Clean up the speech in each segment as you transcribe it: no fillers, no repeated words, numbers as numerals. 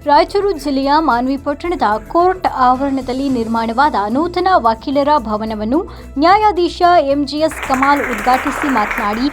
ರಾಯಚೂರು ಜಿಲ್ಲೆಯ ಮಾನ್ವಿ ಪಟ್ಟಣದ ಕೋರ್ಟ್ ಆವರಣದಲ್ಲಿ ನಿರ್ಮಾಣವಾದ ನೂತನ ವಕೀಲರ ಭವನವನ್ನು ನ್ಯಾಯಾಧೀಶ ಎಂಜಿಎಸ್ ಕಮಾಲ್ ಉದ್ಘಾಟಿಸಿ ಮಾತನಾಡಿ,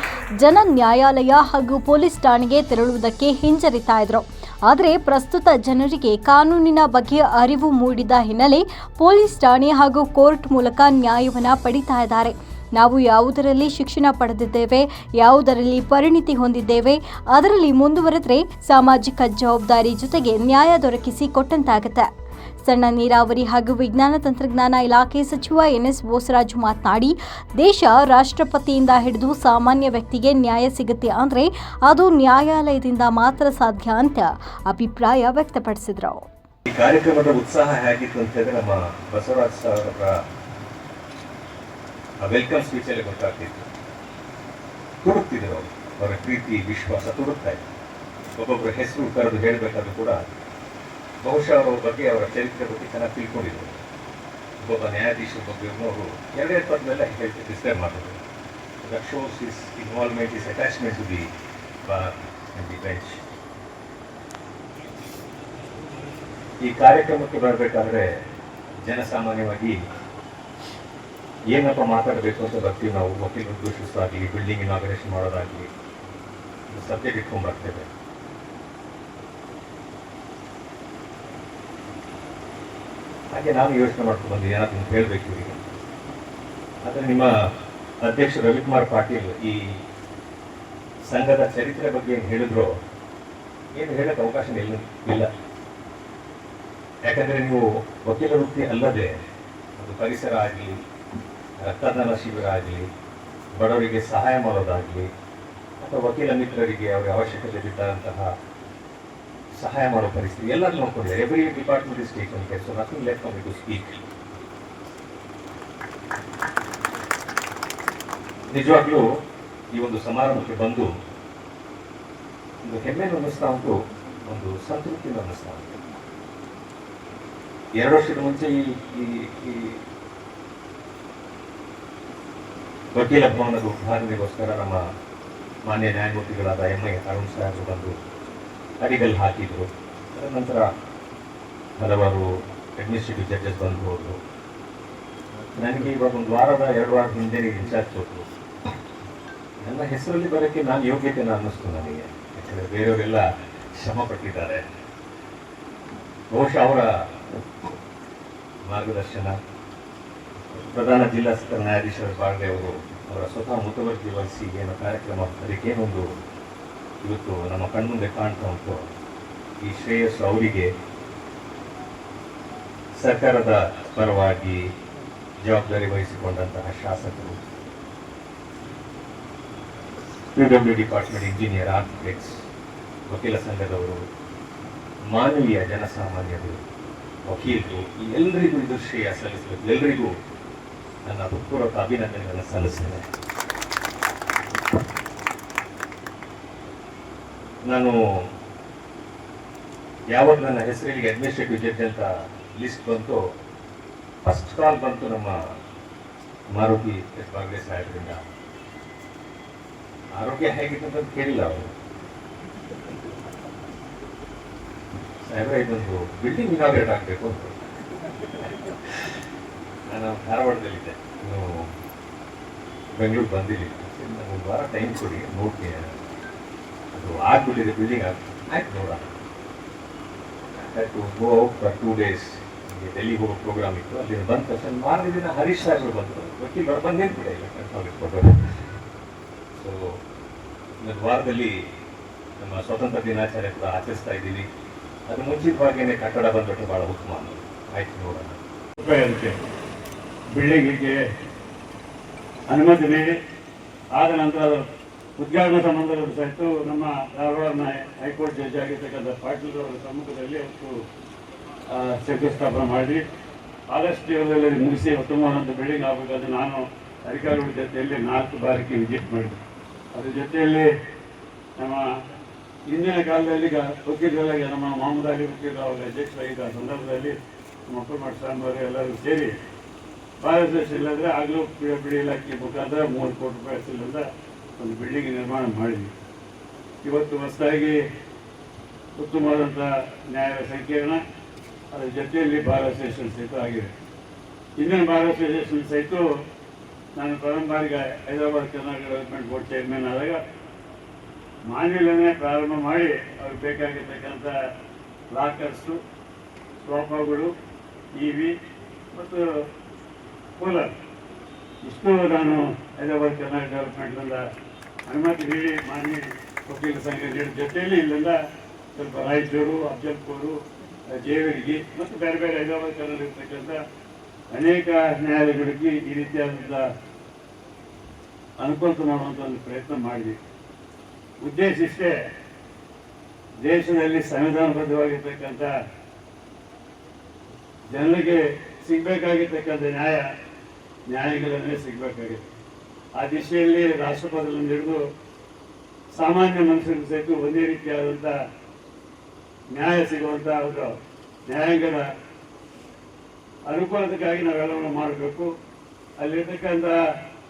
ಜನ ನ್ಯಾಯಾಲಯ ಹಾಗೂ ಪೊಲೀಸ್ ಠಾಣೆಗೆ ತೆರಳುವುದಕ್ಕೆ ಹಿಂಜರಿತಾ ಇದ್ರು. ಆದರೆ ಪ್ರಸ್ತುತ ಜನರಿಗೆ ಕಾನೂನಿನ ಬಗ್ಗೆ ಅರಿವು ಮೂಡಿದ ಹಿನ್ನೆಲೆ ಪೊಲೀಸ್ ಠಾಣೆ ಹಾಗೂ ಕೋರ್ಟ್ ಮೂಲಕ ನ್ಯಾಯವನ್ನು ಪಡಿತಾ ಇದ್ದಾರೆ. ನಾವು ಯಾವುದರಲ್ಲಿ ಶಿಕ್ಷಣ ಪಡೆದಿದ್ದೇವೆ, ಯಾವುದರಲ್ಲಿ ಪರಿಣಿತಿ ಹೊಂದಿದ್ದೇವೆ, ಅದರಲ್ಲಿ ಮುಂದುವರೆದರೆ ಸಾಮಾಜಿಕ ಜವಾಬ್ದಾರಿ ಜೊತೆಗೆ ನ್ಯಾಯ ದೊರಕಿಸಿ ಕೊಟ್ಟಂತಾಗುತ್ತೆ. ಸಣ್ಣ ನೀರಾವರಿ ಹಾಗೂ ವಿಜ್ಞಾನ ತಂತ್ರಜ್ಞಾನ ಇಲಾಖೆ ಸಚಿವ ಎನ್ಎಸ್ ಬೋಸರಾಜು ಮಾತನಾಡಿ, ದೇಶ ರಾಷ್ಟ್ರಪತಿಯಿಂದ ಹಿಡಿದು ಸಾಮಾನ್ಯ ವ್ಯಕ್ತಿಗೆ ನ್ಯಾಯ ಸಿಗುತ್ತೆ ಅಂದರೆ ಅದು ನ್ಯಾಯಾಲಯದಿಂದ ಮಾತ್ರ ಸಾಧ್ಯ ಅಂತ ಅಭಿಪ್ರಾಯ ವ್ಯಕ್ತಪಡಿಸಿದರು. ಈ ಕಾರ್ಯಕ್ರಮದ ಉತ್ಸಾಹ ಹೇಗಿತ್ತು ಅಂತ ಹೇಳಿದ್ರೆ, ನಮ್ಮ ಬಸವರಾಜ್ ಸರ್ ವೆಲ್ಕಮ್ ಸ್ಪೀಚ್ ಅಲ್ಲಿ ಗೊತ್ತಾಗ್ತಿತ್ತು. ತುಡುಕ್ತಿದ್ರು ಅವರ ಪ್ರೀತಿ ವಿಶ್ವಾಸ ತುಡುಕ್ತಾ ಇತ್ತು. ಒಬ್ಬೊಬ್ಬರ ಹೆಸರು ಕರೆದು ಹೇಳಬೇಕಾದ್ರೂ ಕೂಡ ಬಹುಶಃ ಅವರ ಬಗ್ಗೆ, ಅವರ ಚರಿತ್ರೆ ಬಗ್ಗೆ ಚೆನ್ನಾಗಿ ತಿಳ್ಕೊಂಡಿದ್ರು. ಒಬ್ಬೊಬ್ಬ ನ್ಯಾಯಾಧೀಶರ ಬಗ್ಗೆ ಅವರು ಎರಡೆರಡು ಪದದಲ್ಲೇ ಹೇಳ್ತಿದ್ದು, ಡಿಸ್ಕ್ರೈಬ್ ಮಾಡಿದ್ರು. That shows his involvement, his attachment to the bar and the bench. ಈ ಕಾರ್ಯಕ್ರಮಕ್ಕೆ ಬರಬೇಕಾದ್ರೆ ಜನಸಾಮಾನ್ಯವಾಗಿ ಏನಪ್ಪ ಮಾತಾಡಬೇಕು ಅಂತ ಬರ್ತೀವಿ ನಾವು. ವಕೀಲರು ಘೋಷಿಸೋದಾಗಲಿ, ಬಿಲ್ಡಿಂಗ್ ಇನಾಗ್ರೇಷನ್ ಮಾಡೋದಾಗಲಿ, ಸಬ್ಜೆಕ್ಟ್ ಇಟ್ಕೊಂಡು ಬರ್ತೇವೆ. ಹಾಗೆ ನಾನು ಯೋಚನೆ ಮಾಡ್ಕೊಂಡು ಬಂದು ಏನಾದ್ರು ಹೇಳಬೇಕು ಇವರಿಗೆ. ಆದರೆ ನಿಮ್ಮ ಅಧ್ಯಕ್ಷ ರವಿಕುಮಾರ್ ಪಾಟೀಲ್ ಈ ಸಂಘದ ಚರಿತ್ರೆ ಬಗ್ಗೆ ಏನು ಹೇಳಿದ್ರು, ಏನು ಹೇಳಕ್ಕೆ ಅವಕಾಶ ಇಲ್ಲ. ಯಾಕಂದರೆ ನೀವು ವಕೀಲ ವೃತ್ತಿ ಅಲ್ಲದೆ ಅದು ಪರಿಸರ ಆಗಲಿ, ರಕ್ತದಾನ ಶಿಬಿರ ಆಗಲಿ, ಬಡವರಿಗೆ ಸಹಾಯ ಮಾಡೋದಾಗಲಿ, ಅಥವಾ ವಕೀಲ ಮಿತ್ರರಿಗೆ ಅವರ ಅವಶ್ಯಕತೆ ಬಿದ್ದಂತಹ ಸಹಾಯ ಮಾಡೋ ಪರಿಸ್ಥಿತಿ ಎಲ್ಲರೂ ನೋಡ್ಕೊಂಡಿದ್ದಾರೆ. Every department is taken care, so nothing left for me to speak. ನಿಜವಾಗ್ಲೂ ಈ ಒಂದು ಸಮಾರಂಭಕ್ಕೆ ಬಂದು ಒಂದು ಹೆಮ್ಮೆಯನ್ನು ಅನ್ನಿಸ್ತಾ ಉಂಟು, ಒಂದು ಸಂತೃಪ್ತಿಯನ್ನು ಅನ್ನಿಸ್ತಾ ಉಂಟು. 2 ವರ್ಷದ ಮುಂಚೆ ಈ ವಕೀಲ ಭವನದ ಉದ್ಘಾಟನೆಗೋಸ್ಕರ ನಮ್ಮ ಮಾನ್ಯ ನ್ಯಾಯಮೂರ್ತಿಗಳಾದ ಎಂ.ಐ. ಅರುಣ್ ಸಾಹೇಬರು ಬಂದು ಅಡಿಗಲ್ಲು ಹಾಕಿದ್ರು. ಅದರ ನಂತರ ಹಲವಾರು ಅಡ್ಮಿನಿಸ್ಟ್ರೇಟಿವ್ ಜಡ್ಜಸ್ ಬಂದು ಹೋದರು. ನನಗೆ ಇವಾಗ 1 ವಾರದ 2 ವಾರದ ಹಿಂದೆ ಇನ್ಚಾರ್ಜ್ ಕೊಟ್ಟರು. ನನ್ನ ಹೆಸರಲ್ಲಿ ಬರೋಕ್ಕೆ ನಾನು ಯೋಗ್ಯತೆನ ಅನ್ನಿಸ್ತು ನನಗೆ. ಯಾಕಂದರೆ ಬೇರೆಯವರೆಲ್ಲ ಶ್ರಮ ಪಟ್ಟಿದ್ದಾರೆ. ಬಹುಶಃ ಅವರ ಮಾರ್ಗದರ್ಶನ, ಪ್ರಧಾನ ಜಿಲ್ಲಾ ಸತ್ರ ನ್ಯಾಯಾಧೀಶರ ಬಾಳ್ಗೆ ಅವರು ಅವರ ಸ್ವತಃ ಮುತುವರ್ಜಿ ವಹಿಸಿ ಏನೋ ಕಾರ್ಯಕ್ರಮ, ಅದಕ್ಕೇನೊಂದು ಇವತ್ತು ನಮ್ಮ ಕಣ್ಮುಂದೆ ಕಾಣ್ತಾ ಉಂಟು. ಈ ಶ್ರೇಯಸ್ಸು ಅವರಿಗೆ ಸರ್ಕಾರದ ಪರವಾಗಿ ಜವಾಬ್ದಾರಿ ವಹಿಸಿಕೊಂಡಂತಹ ಶಾಸಕರು, PW ಡಿಪಾರ್ಟ್ಮೆಂಟ್ ಇಂಜಿನಿಯರ್, ಆರ್ಕಿಟೆಕ್ಟ್ಸ್, ವಕೀಲ ಸಂಘದವರು, ಮಾನವೀಯ ಜನಸಾಮಾನ್ಯರು, ವಕೀಲರು, ಎಲ್ಲರಿಗೂ ಇದು ಶ್ರೇಯ ಸಲ್ಲಿಸಬೇಕು. ಎಲ್ಲರಿಗೂ ನನ್ನ ಹೃತ್ಪೂರ್ವಕ ಅಭಿನಂದನೆಗಳನ್ನು ಸಲ್ಲಿಸ್ತೇನೆ. ನಾನು ಯಾವಾಗ ನನ್ನ ಹೆಸರಿಗೆ ಅಡ್ಮಿನಿಸ್ಟ್ರೇಟಿವ್ ಜಡ್ಜ್ ಅಂತ ಲಿಸ್ಟ್ ಬಂತು, ಫಸ್ಟ್ ಕಾಲ್ ಬಂತು ನಮ್ಮ ಮಾರುತಿ ಎಸ್ ಬಾಗ್ಲೆ ಸಾಹೇಬರಿಂದ. ಆರೋಗ್ಯ ಹೇಗಿತ್ತು ಅಂತ ಕೇಳಿಲ್ಲ ಅವರು. ಸಾಹೇಬ್ರೆ, ಇದೊಂದು ಬಿಲ್ಡಿಂಗ್ ಇನಾಗ್ರೇಟ್ ಆಗಬೇಕು ಅಂತ. ನಾನು ಧಾರವಾಡದಲ್ಲಿದ್ದೆ, ಇನ್ನು ಬೆಂಗಳೂರು ಬಂದಿರಲಿಲ್ಲ. ನಾನು 1 ವಾರ ಟೈಮ್ ಕೊಡಿ, ನೋಡ್ತೀನಿ. ಅದು ಆಗ್ಬಿಟ್ಟಿದೆ, ಬಿಲ್ಡಿಂಗ್ ಆಯ್ತು ನೋಡೋಣ. To go out for 2 days. ಡೆಲ್ಲಿಗೆ ಹೋಗೋ ಪ್ರೋಗ್ರಾಮ್ ಇತ್ತು. ಅಲ್ಲಿಂದ ಬಂದ ತಕ್ಷಣ ಮಾರನೇ ದಿನ ಹರೀಶ್ ಸಾಹೇಬರು ಬಂದರು. ವಕೀಲರು ಬಂದು ನಿಂತ್ಬಿಟ್ಟೆ ಇಲ್ಲ. ಸೊ 1 ವಾರದಲ್ಲಿ ನಮ್ಮ ಸ್ವತಂತ್ರ ದಿನಾಚರಣೆ ಕೂಡ ಆಚರಿಸ್ತಾ ಇದ್ದೀವಿ. ಅದು ಮುಂಚಿತವಾಗಿಯೇ ಕಟ್ಟಡ ಬಂದ್ಬಿಟ್ಟು ಭಾಳ ಉತ್ತಮ. ಆಯ್ತು ನೋಡೋಣ. ಅದಕ್ಕೆ ಬಿಲ್ಡಿಂಗಿಗೆ ಅನುಮತಿ ನೀಡಿ ಆದ ನಂತರ ಉದ್ಘಾಟನಾ ಸಂಬಂಧಗಳು ಸಹಿತ ನಮ್ಮ ಧಾರವಾಡನ ಹೈಕೋರ್ಟ್ ಜಡ್ಜ್ ಆಗಿರ್ತಕ್ಕಂಥ ಪಾಟೀಲ್ ಅವರ ಸಮ್ಮುಖದಲ್ಲಿ ಅವತ್ತು ಶಂಕುಸ್ಥಾಪನೆ ಮಾಡಿ ಆಗಸ್ಟ್ ತಿಂಗಳಲ್ಲಿ ಮುಗಿಸಿ ಉತ್ತಮವಾದಂಥ ಬಿಲ್ಡಿಂಗ್ ಆಗಬೇಕಾದ್ರೆ ನಾನು ಅಧಿಕಾರಿಗಳ ಜೊತೆಯಲ್ಲಿ 4 ಬಾರಿಗೆ ವಿಸಿಟ್ ಮಾಡಿದೆ. ಅದ್ರ ಜೊತೆಯಲ್ಲಿ ನಮ್ಮ ಹಿಂದಿನ ಕಾಲದಲ್ಲಿ ವಕೀಲರಾಗಿ ನಮ್ಮ ಮೊಹಮ್ಮದ್ ಅಲಿ ವಕೀಲ ಅವರ ಅಧ್ಯಕ್ಷರಾಗಿದ್ದ ಸಂದರ್ಭದಲ್ಲಿ ನಮ್ಮ ಅಪ್ಪಮಠ ಸಾಂಬಾರು ಎಲ್ಲರೂ ಸೇರಿ ಪಾರದರ್ಶಿ ಇಲ್ಲಂದರೆ ಆಗಲೂ PWD ಇಲಾಖೆ ಮುಖಾಂತರ 3 ಕೋಟಿ ರೂಪಾಯಿ ಹೆಸರಿನಿಂದ ಒಂದು ಬಿಲ್ಡಿಂಗ್ ನಿರ್ಮಾಣ ಮಾಡಿದ್ವಿ. ಇವತ್ತು ಹೊಸದಾಗಿ ಉತ್ತಮವಾದಂಥ ನ್ಯಾಯಾಲಯ ಸಂಕೀರ್ಣ, ಅದರ ಜೊತೆಯಲ್ಲಿ ಬಾರ್ ಅಸೋಸಿಯೇಷನ್ ಸಹಿತ ಆಗಿದೆ. ಇಂದಿನ ಬಾರ್ ಅಸೋಸಿಯೇಷನ್ ಸಹಿತ ನಾನು ಪ್ರಥಮ ಬಾರಿಗೆ Hyderabad Karnataka development board chairman ಆದಾಗ ಮಾನ್ಯಲನ್ನೇ ಪ್ರಾರಂಭ ಮಾಡಿ ಅವ್ರಿಗೆ ಬೇಕಾಗಿರ್ತಕ್ಕಂಥ ಲಾಕರ್ಸು, ಸೋಫಾಗಳು, ಟಿವಿ ಮತ್ತು ಕೂಲರ್ ಇಷ್ಟು ನಾನು ಹೈದರಾಬಾದ್ ಕರ್ನಾಟಕ ಡೆವಲಪ್ಮೆಂಟ್ನಿಂದ ಅನುಮತಿ ನೀಡಿ ಮಾನ್ಯ ವಕೀಲ ಸಂಘ ನೀಡಿದ ಜೊತೆಯಲ್ಲಿ ಇಲ್ಲಿಂದ ಸ್ವಲ್ಪ ರಾಯಚೂರು, ಅಫಜಲ್ಪುರು, ಜೇವರ್ಗಿ ಮತ್ತು ಬೇರೆ ಬೇರೆ ಹೈದರಾಬಾದ್ ಕರ್ನಾಟಕ ಇರ್ತಕ್ಕಂಥ ಅನೇಕ ನ್ಯಾಯಾಲಯಗಳಿಗೆ ಈ ರೀತಿಯಾದಂಥ ಅನುಕೂಲ ಮಾಡುವಂಥ ಒಂದು ಪ್ರಯತ್ನ ಮಾಡಿದ್ವಿ. ಉದ್ದೇಶ ಇಷ್ಟೇ, ದೇಶದಲ್ಲಿ ಸಂವಿಧಾನಬದ್ಧವಾಗಿರ್ತಕ್ಕಂಥ ಜನರಿಗೆ ಸಿಗಬೇಕಾಗಿರ್ತಕ್ಕಂಥ ನ್ಯಾಯಗಳನ್ನೇ ಸಿಗಬೇಕಾಗಿದೆ. ಆ ದಿಶೆಯಲ್ಲಿ ರಾಷ್ಟ್ರಪತಿಗಳನ್ನು ಹಿಡಿದು ಸಾಮಾನ್ಯ ಮನುಷ್ಯರಿಗೂ ಸಹಿತ ಒಂದೇ ರೀತಿಯಾದಂಥ ನ್ಯಾಯ ಸಿಗುವಂಥ ಒಂದು ನ್ಯಾಯಾಂಗದ ಅನುಕೂಲತೆಗಾಗಿ ನಾವೆಲ್ಲವನ್ನು ಮಾಡಬೇಕು. ಅಲ್ಲಿರ್ತಕ್ಕಂಥ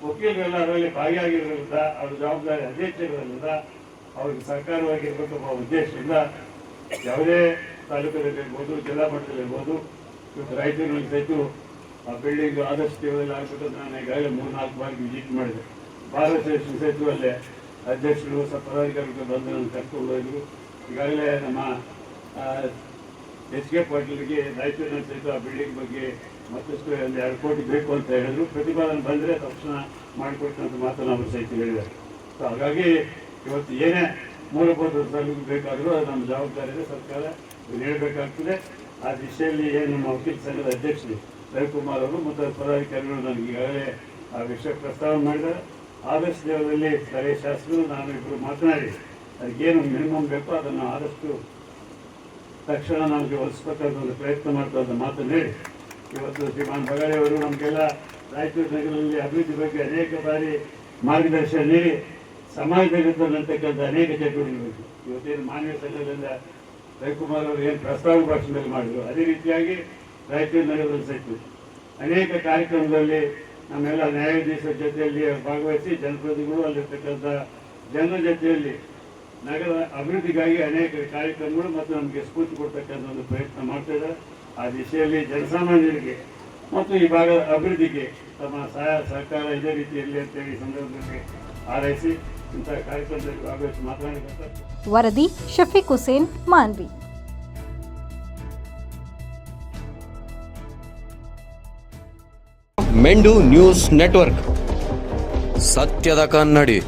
ವಕೀಲರೆಲ್ಲ ಅದರಲ್ಲಿ ಭಾಗಿಯಾಗಿರೋದ್ರಿಂದ ಅವ್ರ ಜವಾಬ್ದಾರಿ ಅಧ್ಯಕ್ಷರಿರೋದ್ರಿಂದ ಅವ್ರಿಗೆ ಸಹಕಾರವಾಗಿರ್ಬೇಕು ಎಂಬ ಉದ್ದೇಶದಿಂದ ಯಾವುದೇ ತಾಲೂಕಲ್ಲಿರ್ಬೋದು, ಜಿಲ್ಲಾ ಮಟ್ಟದಲ್ಲಿರ್ಬೋದು, ಇವತ್ತು ರಾಯಚೂರಿನಲ್ಲಿ ಸಹಿತ ಆ ಬಿಲ್ಡಿಂಗ್ ಆದಷ್ಟು ದೇವದಲ್ಲಿ ಆಗಬೇಕಂತ ನಾನು ಈಗಾಗಲೇ 3-4 ಬಾರಿ ವಿಸಿಟ್ ಮಾಡಿದೆ. ಬಾರ್ ಅಸೋಸಿಯೇಷನ್ ಸಹಿತ ಅಲ್ಲೇ ಅಧ್ಯಕ್ಷರು, ಪದಾಧಿಕಾರಿಗಳು ಬಂದು ನಾನು ಕರ್ಕೊಂಡು ಹೋದ್ರು. ಈಗಾಗಲೇ ನಮ್ಮ ಎಚ್ ಕೆ ಪಾಟೀಲ್ಗೆ ರಾಯಚೂರಿನಲ್ಲಿ ಸಹಿತ ಆ ಬಿಲ್ಡಿಂಗ್ ಬಗ್ಗೆ ಮತ್ತಷ್ಟು 2 ಕೋಟಿ ಬೇಕು ಅಂತ ಹೇಳಿದ್ರು. ಪ್ರತಿಪಾದನೆ ಬಂದರೆ ತಕ್ಷಣ ಮಾಡಿಕೊಡ್ತಂತ ಮಾತನ್ನು ಅವರು ಸಹಿತ ಹೇಳಿದ್ದಾರೆ. ಸೊ ಹಾಗಾಗಿ ಇವತ್ತು ಏನೇ ಮೂಲಭೂತ ಸೌಲಭ್ಯ ಬೇಕಾದರೂ ಅದು ನಮ್ಮ ಜವಾಬ್ದಾರಿ ಇದೆ, ಸರ್ಕಾರ ನೀಡಬೇಕಾಗ್ತದೆ. ಆ ದಿಶೆಯಲ್ಲಿ ಏನು ನಮ್ಮ ವಕೀಲ ಸಂಘದ ಅಧ್ಯಕ್ಷರು ರವಿಕುಮಾರ್ ಅವರು ಮತ್ತು ಪದಾಧಿಕಾರಿಗಳು ನನಗೆ ಈಗಾಗಲೇ ಆ ವಿಷಯ ಪ್ರಸ್ತಾವ ಮಾಡಿದ್ದಾರೆ. ಆದಷ್ಟು ದೇವರಲ್ಲಿ ಸ್ಥಳೀಯ ಶಾಸಕರು ನಾನು ಇಬ್ಬರು ಮಾತನಾಡಿ ಅದಕ್ಕೇನು ಮಿನಿಮಮ್ ಬೇಕೋ ಅದನ್ನು ಆದಷ್ಟು ತಕ್ಷಣ ನಮಗೆ ಒಲಿಸ್ಬೇಕಂತ ಒಂದು ಪ್ರಯತ್ನ ಮಾಡ್ತಾ ಮಾತನ್ನು ಹೇಳಿ ಇವತ್ತು ಶ್ರೀಮಾನ್ ಬಗಾಡಿ ಅವರು ನಮಗೆಲ್ಲ ರಾಯಚೂರು ನಗರದಲ್ಲಿ ಅಭಿವೃದ್ಧಿ ಬಗ್ಗೆ ಅನೇಕ ಬಾರಿ ಮಾರ್ಗದರ್ಶನ ನೀಡಿ ಸಮಾಜದಲ್ಲಿ ನಡ್ತಕ್ಕಂಥ ಅನೇಕ ಚಟುವಟಿಕೆಗಳು ಇವತ್ತೇನು ಮಾನ್ಯ ಸಂಘದಿಂದ ರವಿಕುಮಾರ್ ಅವರು ಏನು ಪ್ರಸ್ತಾವ ಭಾಷಣದಲ್ಲಿ ಮಾಡಿದರು, ಅದೇ ರೀತಿಯಾಗಿ ರಾಯಚೂರು ನಗರದಲ್ಲಿ ಸಹಿತ ಅನೇಕ ಕಾರ್ಯಕ್ರಮದಲ್ಲಿ ನಮ್ಮೆಲ್ಲ ನ್ಯಾಯಾಧೀಶರ ಜೊತೆಯಲ್ಲಿ ಭಾಗವಹಿಸಿ ಜನಪ್ರತಿನಿಧಿಗಳು ಅಲ್ಲಿರ್ತಕ್ಕಂಥ ಜನರ ಜೊತೆಯಲ್ಲಿ ನಗರದ ಅಭಿವೃದ್ಧಿಗಾಗಿ ಅನೇಕ ಕಾರ್ಯಕ್ರಮಗಳು ಮತ್ತು ನಮಗೆ ಸ್ಫೂರ್ತಿ ಕೊಡ್ತಕ್ಕಂಥ ಒಂದು ಪ್ರಯತ್ನ ಮಾಡ್ತಾ ಇದ್ದಾರೆ. ಆ ದಿಶೆಯಲ್ಲಿ ಜನಸಾಮಾನ್ಯರಿಗೆ ಮತ್ತು ಈ ಭಾಗದ ಅಭಿವೃದ್ಧಿಗೆ ತಮ್ಮ ಸಹಾಯ ಸಹಕಾರ ಇದೇ ರೀತಿಯಲ್ಲಿ ಅಂತೇಳಿ ಸಂದರ್ಭದಲ್ಲಿ ಹಾರೈಸಿ ಇಂಥ ಕಾರ್ಯಕ್ರಮದಲ್ಲಿ ಭಾಗವಹಿಸಿ ಮಾತನಾಡಿದ್ದಾರೆ. ವರದಿ ಶಫೀಕ್ ಹುಸೇನ್, ಮಾನ್ವಿ. ಮೆಂಡು ನ್ಯೂಸ್ ನೆಟ್ವರ್ಕ್, ಸತ್ಯದ ಕನ್ನಡಿ.